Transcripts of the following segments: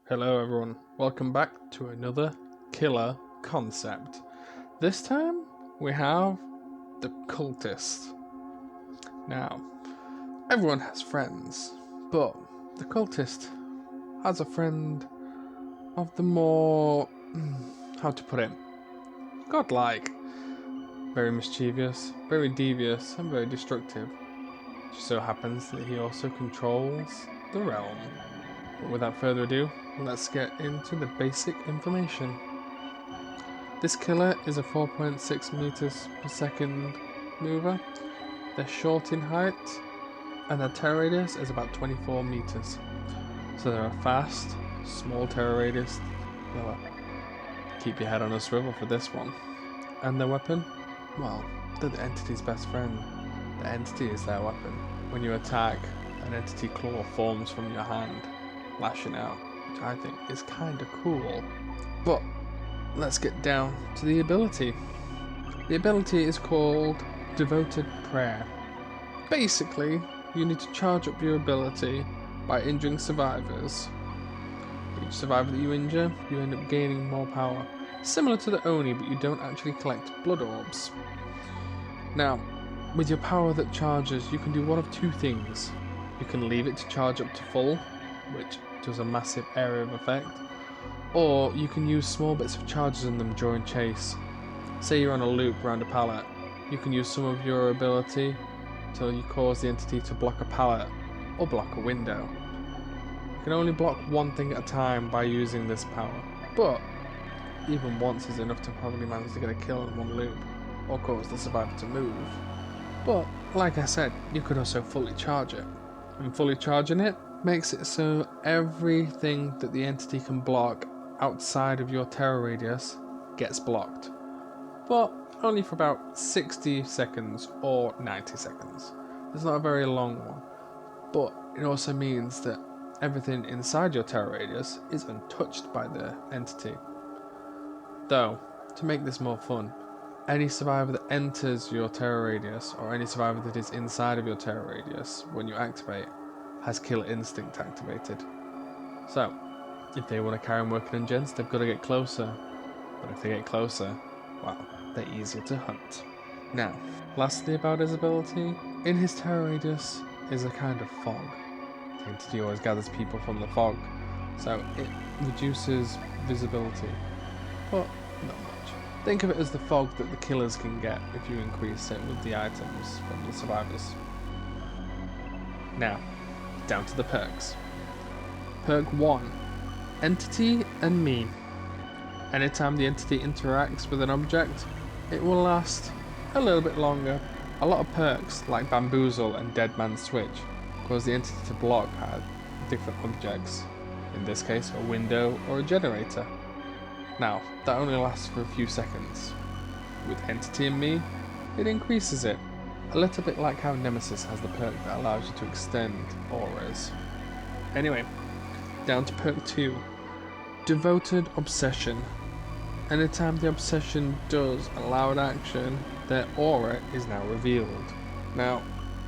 Hello everyone, welcome back to another killer concept. This time we have the Cultist. Now, everyone has friends, but the Cultist has a friend of the more, how to put it, godlike. Very mischievous, very devious, and very destructive. It just so happens that he also controls the realm. But without further ado, let's get into the basic information. This killer is a 4.6 meters per second mover. They're short in height, and their terror radius is about 24 meters. So they're a fast, small terror radius. Keep your head on a swivel for this one. And their weapon? Well, they're the entity's best friend. The entity is their weapon. When you attack, an entity claw forms from your hand, lashing out, which I think is kinda cool. But let's get down to the ability. The ability is called Devoted Prayer. Basically, you need to charge up your ability by injuring survivors. Each survivor that you injure, you end up gaining more power. Similar to the Oni, but you don't actually collect blood orbs. Now, with your power that charges, you can do one of two things. You can leave it to charge up to full, which does a massive area of effect, or you can use small bits of charges on them during chase. Say you're on a loop around a pallet, you can use some of your ability till you cause the entity to block a pallet or block a window. You can only block one thing at a time by using this power, but even once is enough to probably manage to get a kill in one loop, or cause the survivor to move. But, like I said, you could also fully charge it, and fully charging it makes it so everything that the entity can block outside of your terror radius gets blocked, but only for about 60 seconds or 90 seconds. It's not a very long one, but it also means that everything inside your terror radius is untouched by the entity. Though, to make this more fun, any survivor that enters your terror radius, or any survivor that is inside of your terror radius when you activate, has kill instinct activated. So, if they want to carry on working on gens, they've got to get closer. But if they get closer, well, they're easier to hunt. Now, lastly about his ability, in his terror radius is a kind of fog. The entity always gathers people from the fog, so it reduces visibility, but not much. Think of it as the fog that the killers can get if you increase it with the items from the survivors. Now, down to the perks. Perk 1. Entity and me. Anytime the entity interacts with an object, it will last a little bit longer. A lot of perks, like Bamboozle and Dead Man's Switch, cause the entity to block at different objects. In this case, a window or a generator. Now, that only lasts for a few seconds. With Entity and Me, it increases it. A little bit like how Nemesis has the perk that allows you to extend auras. Anyway, down to perk 2. Devoted Obsession. Anytime the obsession does a loud action, their aura is now revealed. Now,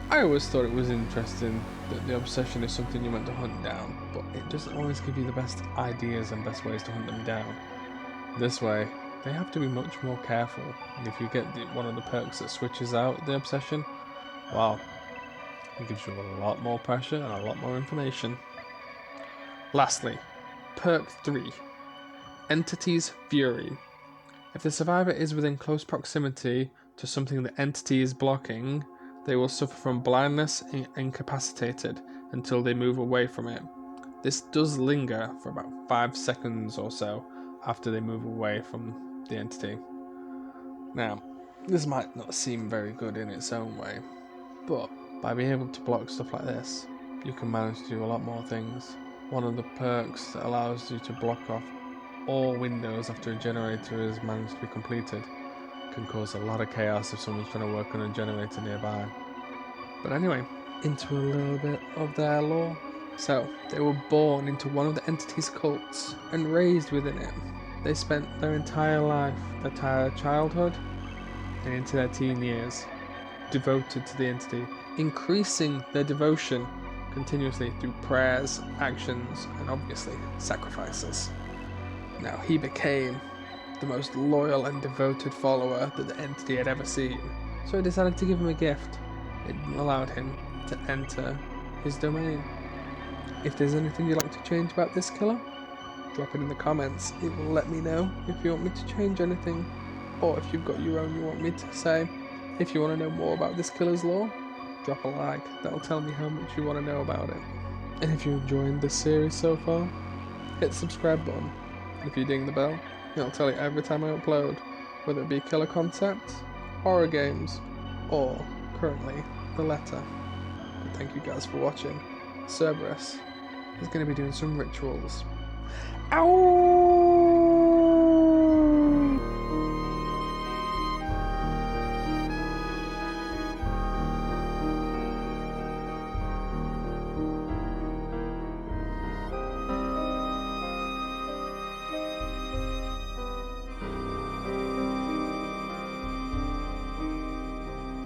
I always thought it was interesting that the obsession is something you meant to hunt down, but it doesn't always give you the best ideas and best ways to hunt them down. This way, they have to be much more careful, and if you get one of the perks that switches out the obsession, wow, it gives you a lot more pressure and a lot more information. Lastly, perk 3. Entity's Fury. If the survivor is within close proximity to something the entity is blocking, they will suffer from blindness and incapacitated until they move away from it. This does linger for about 5 seconds or so after they move away from the entity. Now, this might not seem very good in its own way, but by being able to block stuff like this, you can manage to do a lot more things. One of the perks that allows you to block off all windows after a generator is managed to be completed can cause a lot of chaos if someone's trying to work on a generator nearby. But anyway, into a little bit of their lore. So, they were born into one of the entity's cults and raised within it. They spent their entire life, their entire childhood, and into their teen years devoted to the entity, increasing their devotion continuously through prayers, actions, and obviously sacrifices. Now, he became the most loyal and devoted follower that the entity had ever seen, so he decided to give him a gift. It allowed him to enter his domain. If there's anything you'd like to change about this killer, drop it in the comments. It will let me know if you want me to change anything, or if you've got your own you want me to say. If you want to know more about this killer's lore, drop a like. That'll tell me how much you want to know about it. And if you're enjoying this series so far, hit the subscribe button. And if you ding the bell, it'll tell you every time I upload, whether it be killer concepts, horror games, or currently the letter. But thank you guys for watching. Cerberus is going to be doing some rituals. Ow!